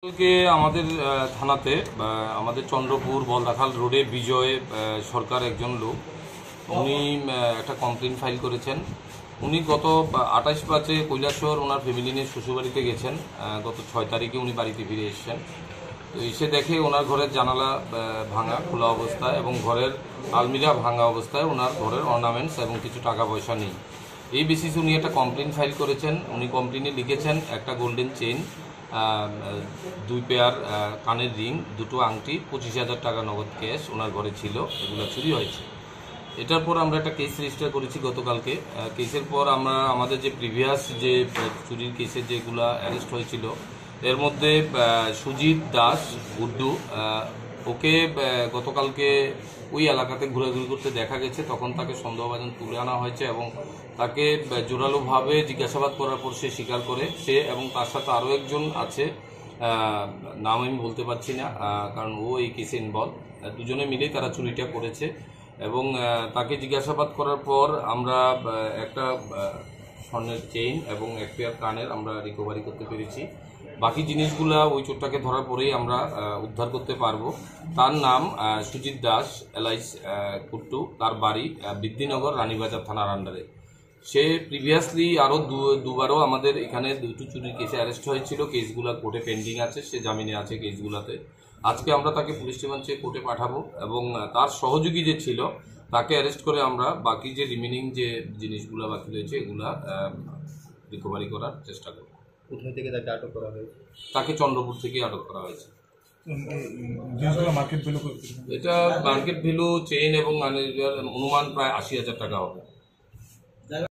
কালকে আমাদের থানাতে আমাদের চন্দ্রপুর বলদাখাল রোডে বিজয় সরকার একজন লোক উনি একটা কমপ্লেন ফাইল করেছেন। উনি গত 28/5 কৈলাসহর ওনার ফ্যামিলি নিয়ে শ্বশুরবাড়িতে গেছেন। গত 6 তারিখে উনি বাড়িতে ফিরে এসেছেন। তো এসে দেখে ওনার ঘরের জানালা ভাঙা খোলা অবস্থায় এবং ঘরের আলমিরা ভাঙা অবস্থায় ওনার ঘরের অর্নামেন্টস এবং কিছু টাকা পয়সা নেই। এই বেসিসে উনি একটা কমপ্লেন ফাইল করেছেন। উনি কমপ্লেনে লিখেছেন একটা গোল্ডেন চেইন, 2 পেয়ার কানের রিং, 2টো আংটি, 25,000 টাকা নগদ ক্যাশ ওনার ঘরে ছিল, এগুলো চুরি হয়েছে। এটার পর আমরা একটা কেস রেজিস্টার করেছি গতকালকে। কেসের পর আমরা আমাদের যে প্রিভিয়াস যে চুরির কেসের যেগুলো অ্যারেস্ট হয়েছিল এর মধ্যে সুজিত দাস গুড্ডু, ওকে গতকালকে ওই এলাকাতে ঘোরাঘুরি করতে দেখা গেছে, তখন তাকে সন্দেহভাজন তুলে আনা হয়েছে এবং তাকে জোরালোভাবে জিজ্ঞাসাবাদ করার পর সে স্বীকার করে। সে এবং তার সাথে আরও একজন আছে, নাম আমি বলতে পারছি না কারণ ও এই কেসে ইনভলভ। দুজনে মিলেই তারা চুরিটা করেছে এবং তাকে জিজ্ঞাসাবাদ করার পর আমরা একটা স্বর্ণের চেইন এবং 1 পেয়ার কানের আমরা রিকভারি করতে পেরেছি। বাকি জিনিসগুলা ওই চোরটাকে ধরার পরেই আমরা উদ্ধার করতে পারবো। তার নাম সুজিত দাস এলাইস কুট্টু, তার বাড়ি বিদ্যিনগর রানীবাজার থানার আন্ডারে। সে প্রিভিয়াসলি আরও দুবারও আমাদের এখানে 2টো চুরির কেসে অ্যারেস্ট হয়েছিল। কেসগুলো কোর্টে পেন্ডিং আছে, সে জামিনে আছে কেসগুলোতে। আজকে আমরা তাকে পুলিশ রিমান্ড চেয়ে কোর্টে পাঠাবো এবং তার সহযোগী যে ছিল তাকে অ্যারেস্ট করে আমরা বাকি যে রিমেনিং যে জিনিসগুলো বাকি রয়েছে এগুলা রিকভারি করার চেষ্টা করব। কোথায় থেকে তাকে আটক করা হয়েছে? তাকে চন্দ্রপুর থেকে আটক করা হয়েছে। মার্কেট ভ্যালু এটা মার্কেট ভ্যালু চেইন এবং অনুমান প্রায় 80,000 টাকা হবে।